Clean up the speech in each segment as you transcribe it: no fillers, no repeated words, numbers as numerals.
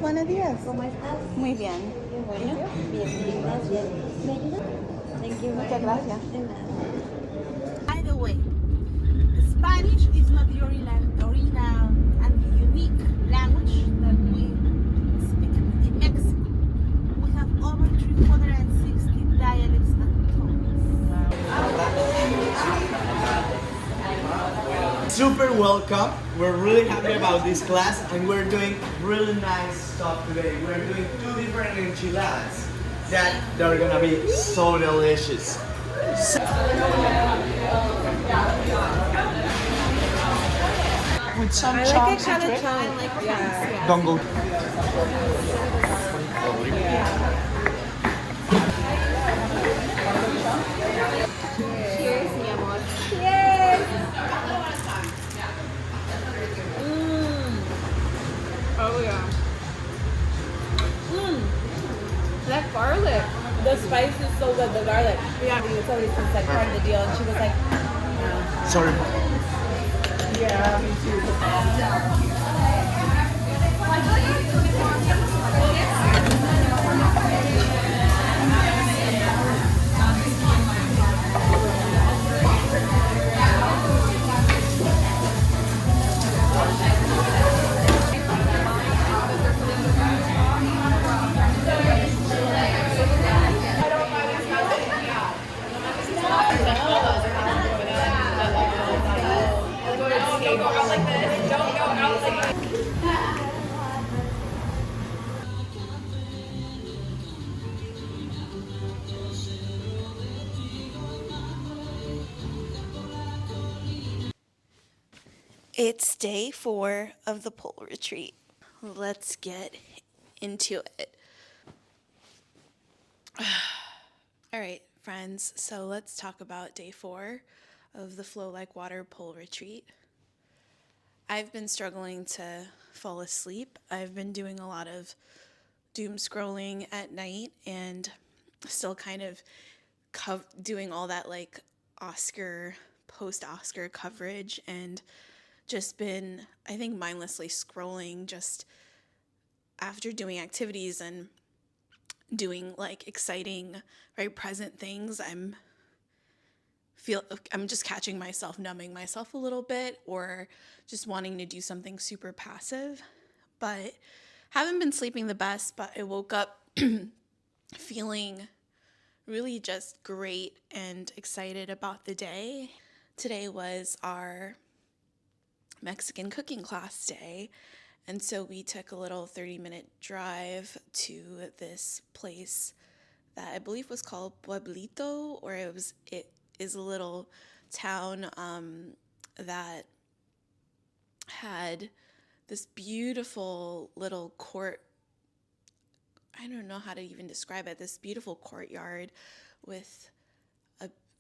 buenos días. ¿Cómo estás? Muy bien. Qué bueno. Bien, gracias. ¿Me ayudas? Thank you. Muchas gracias. De nada. By the way, Spanish is not the original and unique language that we speak in Mexico. We have over 360 dialects and tones. Super welcome. We're really happy about this class and we're doing really nice stuff today. We're doing 2 different enchiladas that they're gonna be so delicious. With some chunks into it. Don't go. Cheers, mi amor. Cheers. Oh yeah. That garlic. The spice is so good. The garlic. Yeah. The utilities was like part of the deal, and she was like, Sorry. "Yeah, me too." It's day 4 of the pole retreat. Let's get into it. All right, friends, so let's talk about day 4 of the Flow Like Water pole retreat. I've been struggling to fall asleep. I've been doing a lot of doom scrolling at night and still kind of doing all that like post-Oscar coverage, and just been, I think, mindlessly scrolling just after doing activities and doing like exciting, very present things. I'm just catching myself numbing myself a little bit or just wanting to do something super passive, but haven't been sleeping the best. But I woke up feeling really just great and excited about the day. Today was our Mexican cooking class day, and so we took a little 30-minute drive to this place that I believe was called Pueblito, or it is a little town that had this beautiful little court. I don't know how to even describe it. This beautiful courtyard with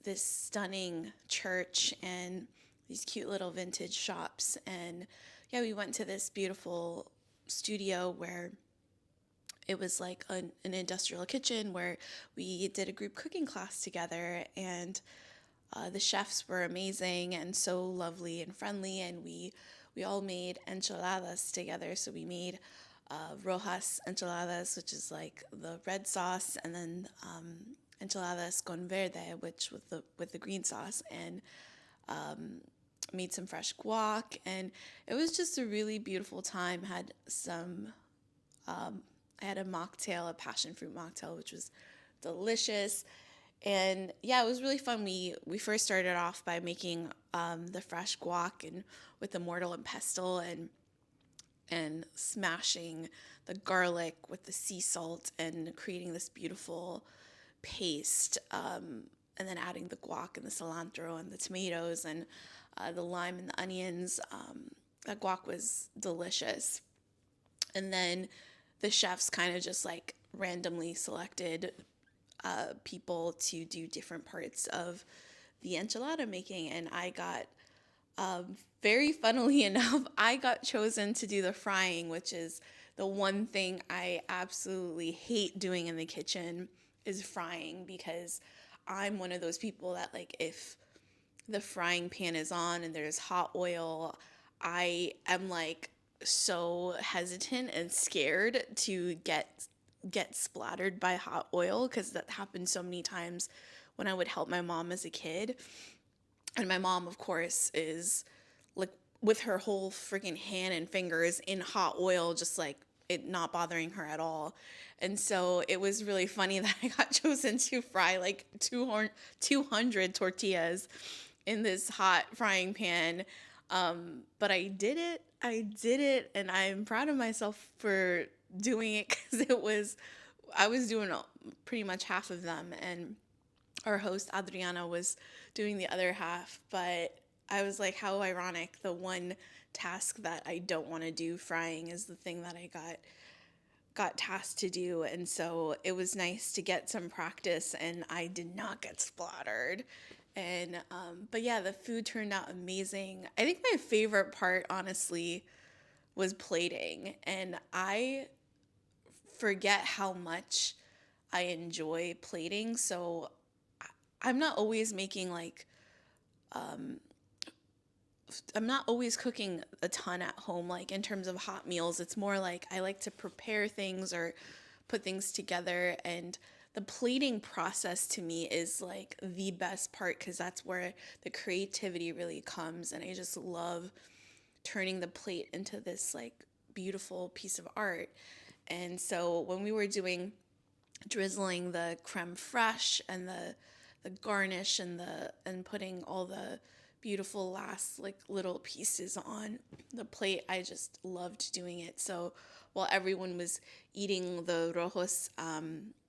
this stunning church and these cute little vintage shops. And yeah, we went to this beautiful studio where it was like an industrial kitchen where we did a group cooking class together, and the chefs were amazing and so lovely and friendly, and we all made enchiladas together. So we made rojas enchiladas, which is like the red sauce, and then enchiladas con verde, which with the green sauce, and made some fresh guac, and it was just a really beautiful time. Had some I had a mocktail, a passion fruit mocktail, which was delicious. And yeah, it was really fun. We first started off by making the fresh guac and with the mortar and pestle, and smashing the garlic with the sea salt and creating this beautiful paste, and then adding the guac and the cilantro and the tomatoes and the lime and the onions. That guac was delicious. And then the chefs kind of just like randomly selected people to do different parts of the enchilada making, and I got very funnily enough, I got chosen to do the frying, which is the one thing I absolutely hate doing in the kitchen, is frying, because I'm one of those people that, like, if the frying pan is on and there's hot oil, I am like so hesitant and scared to get splattered by hot oil, because that happened so many times when I would help my mom as a kid. And my mom, of course, is like with her whole freaking hand and fingers in hot oil, just like it not bothering her at all. And so it was really funny that I got chosen to fry like 200 tortillas in this hot frying pan. But I did it. I did it. And I'm proud of myself for doing it, because I was doing pretty much half of them. And our host Adriana was doing the other half. But I was like, how ironic. The one task that I don't want to do, frying, is the thing that I got tasked to do. And so it was nice to get some practice, and I did not get splattered. And but yeah, the food turned out amazing. I think my favorite part, honestly, was plating. And I forget how much I enjoy plating. So I'm not always making like I'm not always cooking a ton at home, like in terms of hot meals. It's more like I like to prepare things or put things together. And the plating process to me is like the best part, because that's where the creativity really comes. And I just love turning the plate into this like beautiful piece of art. And so when we were doing drizzling the creme fraiche and the garnish and putting all the beautiful last like little pieces on the plate, I just loved doing it. So while everyone was eating the rojos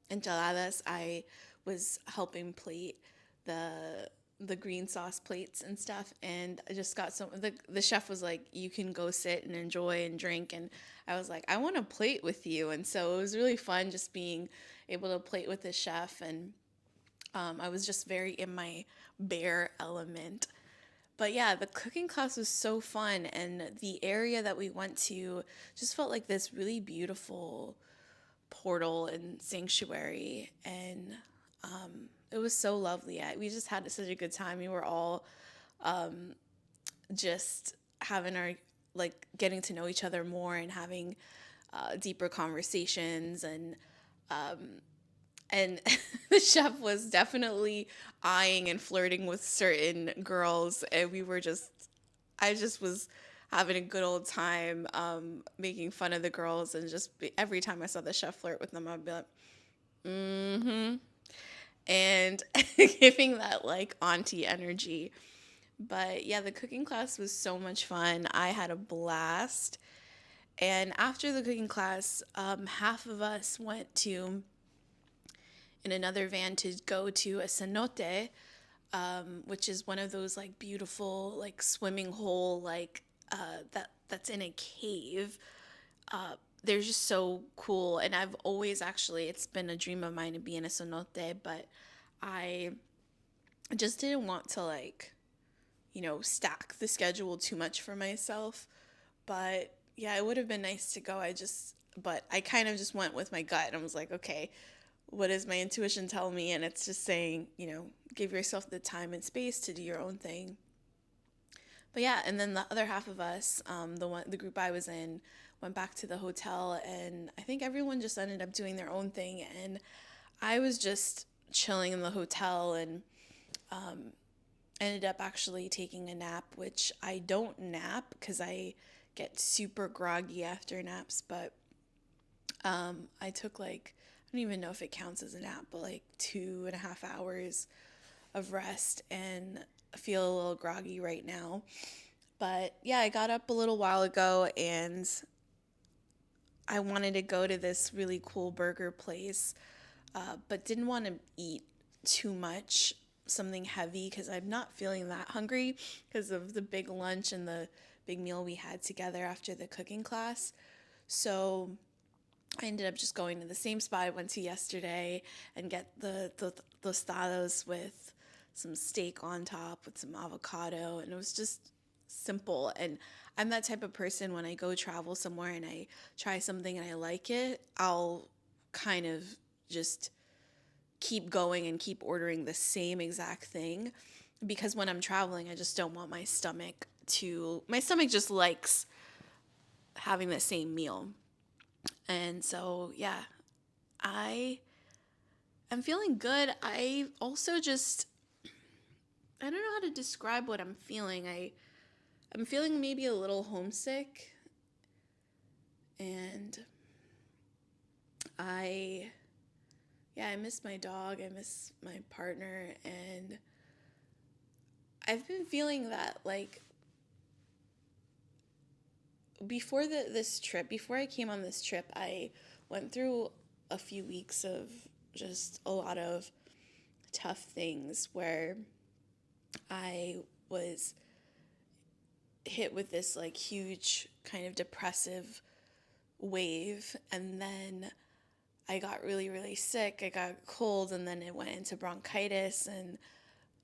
enchiladas, I was helping plate the green sauce plates and stuff. And I just got some, the chef was like, you can go sit and enjoy and drink. And I was like, I want to plate with you. And so it was really fun just being able to plate with the chef. And I was just very in my bear element. But yeah, the cooking class was so fun, and the area that we went to just felt like this really beautiful portal and sanctuary. And it was so lovely. We just had such a good time. We were all just having our, like, getting to know each other more and having deeper conversations. And the chef was definitely eyeing and flirting with certain girls, and I just was having a good old time making fun of the girls. And every time I saw the chef flirt with them, I'd be like, mm-hmm, and giving that like auntie energy. But yeah, the cooking class was so much fun. I had a blast. And after the cooking class, half of us went to in another van to go to a cenote, which is one of those like beautiful like swimming hole like that's in a cave. They're just so cool, and I've always actually, it's been a dream of mine to be in a cenote, but I just didn't want to like, stack the schedule too much for myself. But yeah, it would have been nice to go. But I kind of just went with my gut, and I was like, okay, what does my intuition tell me? And it's just saying, give yourself the time and space to do your own thing. But yeah, and then the other half of us, the group I was in, went back to the hotel, and I think everyone just ended up doing their own thing. And I was just chilling in the hotel, and ended up actually taking a nap, which I don't nap because I get super groggy after naps. But I took like, I don't even know if it counts as a nap, but like 2.5 hours of rest, and I feel a little groggy right now. But yeah, I got up a little while ago, and I wanted to go to this really cool burger place, but didn't want to eat too much, something heavy, because I'm not feeling that hungry because of the big lunch and the big meal we had together after the cooking class. So I ended up just going to the same spot I went to yesterday and get the tostados with some steak on top with some avocado, and it was just simple. And I'm that type of person, when I go travel somewhere and I try something and I like it, I'll kind of just keep going and keep ordering the same exact thing, because when I'm traveling, I just don't want my stomach just likes having the same meal. And so, yeah, I am feeling good. I also just, I don't know how to describe what I'm feeling. I'm feeling maybe a little homesick, and I miss my dog, I miss my partner, and I've been feeling that, like, before I came on this trip, I went through a few weeks of just a lot of tough things where I was hit with this like huge kind of depressive wave, and then I got really, really sick. I got cold, and then it went into bronchitis and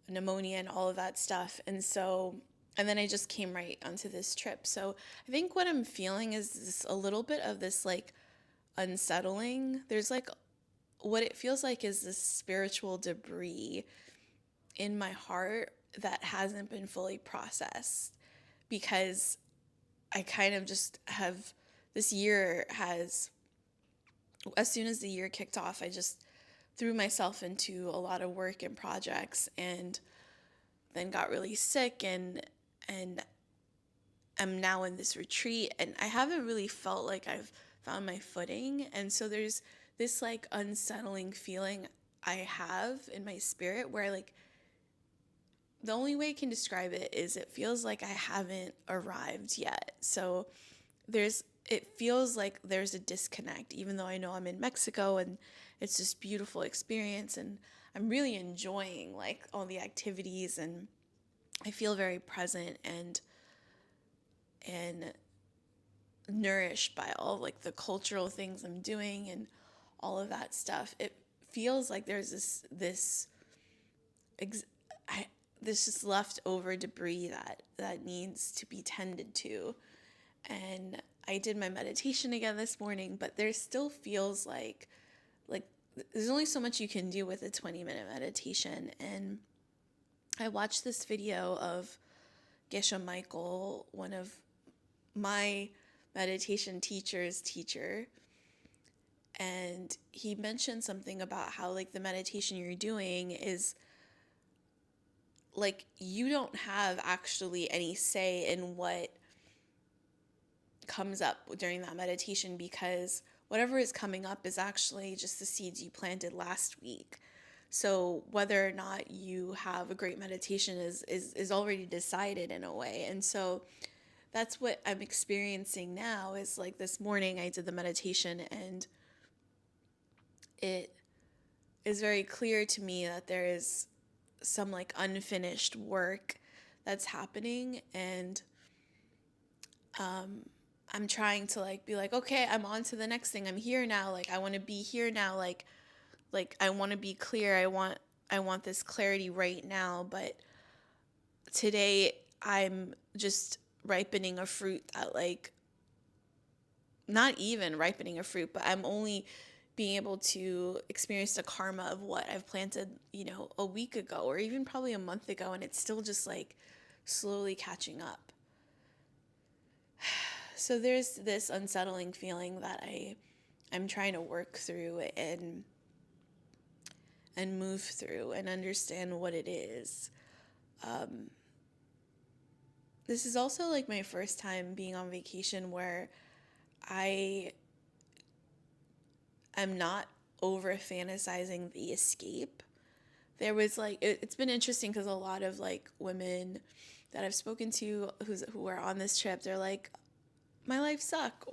pneumonia and all of that stuff. And then I just came right onto this trip. So I think what I'm feeling is a little bit of this like unsettling. There's like what it feels like is this spiritual debris in my heart that hasn't been fully processed, because I kind of just have, this year has, as soon as the year kicked off, I just threw myself into a lot of work and projects, and then got really sick, and I'm now in this retreat, and I haven't really felt like I've found my footing. And so there's this like unsettling feeling I have in my spirit where like the only way I can describe it is it feels like I haven't arrived yet. So it feels like there's a disconnect, even though I know I'm in Mexico and it's this beautiful experience, and I'm really enjoying like all the activities, and I feel very present and nourished by all like the cultural things I'm doing and all of that stuff. It feels like there's this just leftover debris that needs to be tended to. And I did my meditation again this morning, but there still feels like there's only so much you can do with a 20-minute meditation. And I watched this video of Geshe Michael, one of my meditation teacher's teacher, and he mentioned something about how like the meditation you're doing is like you don't have actually any say in what comes up during that meditation, because whatever is coming up is actually just the seeds you planted last week. So whether or not you have a great meditation is already decided in a way. And so that's what I'm experiencing now. Is like this morning I did the meditation, and it is very clear to me that there is some like unfinished work that's happening, and I'm trying to like be like, okay, I'm on to the next thing. I'm here now. Like I want to be here now. Like I want to be clear. I want this clarity right now. But today I'm just ripening a fruit that like, not even ripening a fruit, but I'm only being able to experience the karma of what I've planted, a week ago or even probably a month ago. And it's still just like slowly catching up. So there's this unsettling feeling that I'm trying to work through and move through and understand what it is. This is also like my first time being on vacation where I am not over fantasizing the escape. There was like, it's been interesting because a lot of like women that I've spoken to who are on this trip, they're like, my life suck,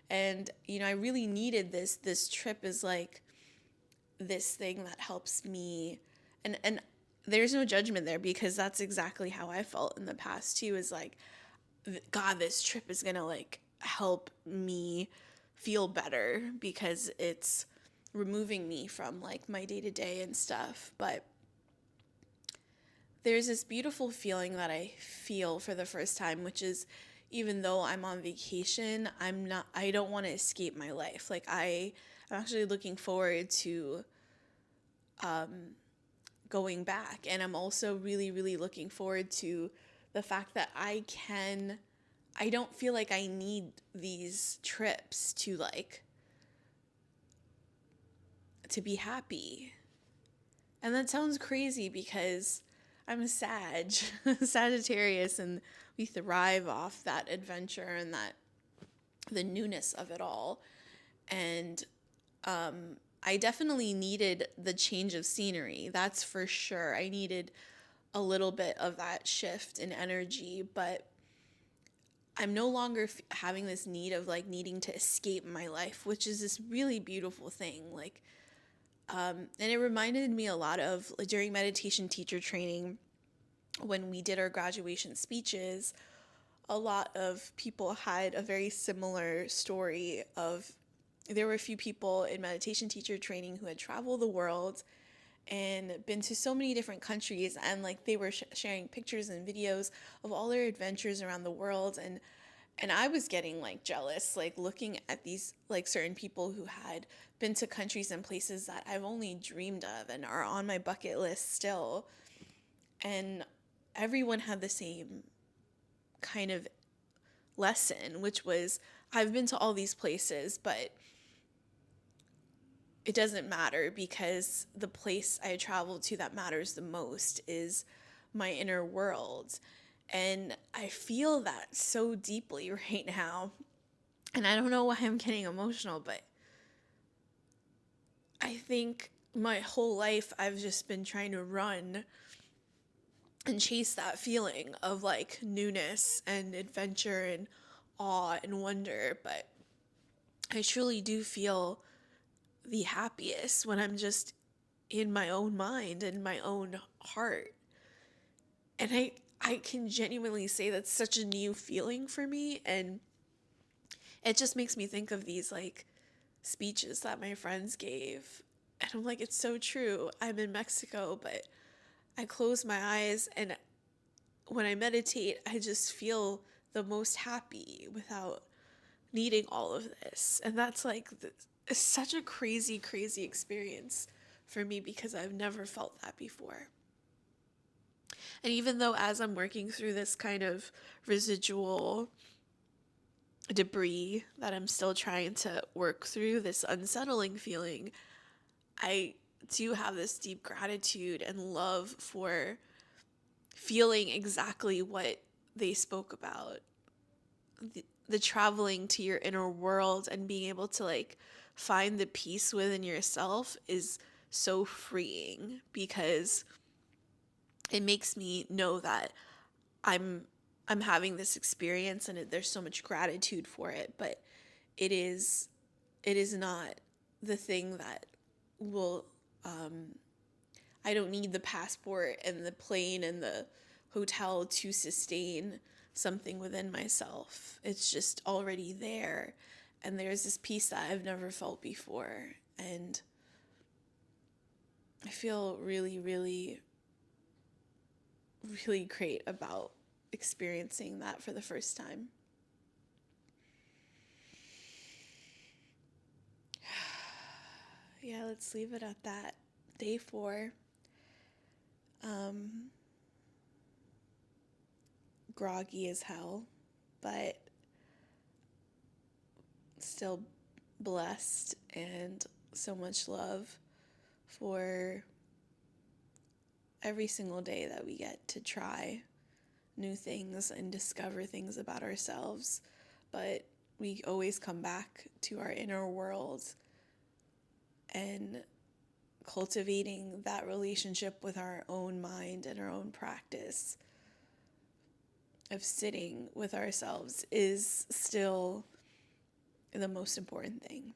and I really needed this. This trip is like this thing that helps me, and there's no judgment there, because that's exactly how I felt in the past too, is like, God, this trip is gonna like help me feel better because it's removing me from like my day-to-day and stuff. But there's this beautiful feeling that I feel for the first time, which is, even though I'm on vacation, I don't want to escape my life. Like I'm actually looking forward to going back. And I'm also really, really looking forward to the fact that I can I don't feel like I need these trips to like to be happy. And that sounds crazy because I'm a Sagittarius, and we thrive off that adventure and that the newness of it all. And I definitely needed the change of scenery. That's for sure. I needed a little bit of that shift in energy, but I'm no longer having this need of like needing to escape my life, which is this really beautiful thing. Like, and it reminded me a lot of like, during meditation teacher training, when we did our graduation speeches, a lot of people had a very similar story of there were a few people in meditation teacher training who had traveled the world and been to so many different countries, and like they were sharing pictures and videos of all their adventures around the world. And I was getting like jealous, like looking at these like certain people who had been to countries and places that I've only dreamed of and are on my bucket list still. And everyone had the same kind of lesson, which was I've been to all these places, but it doesn't matter, because the place I traveled to that matters the most is my inner world. And I feel that so deeply right now. And I don't know why I'm getting emotional, but I think my whole life I've just been trying to run and chase that feeling of like newness and adventure and awe and wonder. But I truly do feel the happiest when I'm just in my own mind and my own heart. And I can genuinely say that's such a new feeling for me, and it just makes me think of these like speeches that my friends gave. And I'm like, it's so true. I'm in Mexico, but I close my eyes, and when I meditate, I just feel the most happy without needing all of this. And that's like it's such a crazy, crazy experience for me because I've never felt that before. And even though as I'm working through this kind of residual debris that I'm still trying to work through, this unsettling feeling, I do have this deep gratitude and love for feeling exactly what they spoke about. The traveling to your inner world and being able to like find the peace within yourself is so freeing, because it makes me know that I'm having this experience, and there's so much gratitude for it, but it is not the thing that will I don't need the passport and the plane and the hotel to sustain something within myself. It's just already there, and there's this peace that I've never felt before, and I feel really, really, really great about experiencing that for the first time. Yeah, let's leave it at that. Day 4. Groggy as hell, but still blessed, and so much love for every single day that we get to try new things and discover things about ourselves. But we always come back to our inner world and cultivating that relationship with our own mind and our own practice of sitting with ourselves is still the most important thing.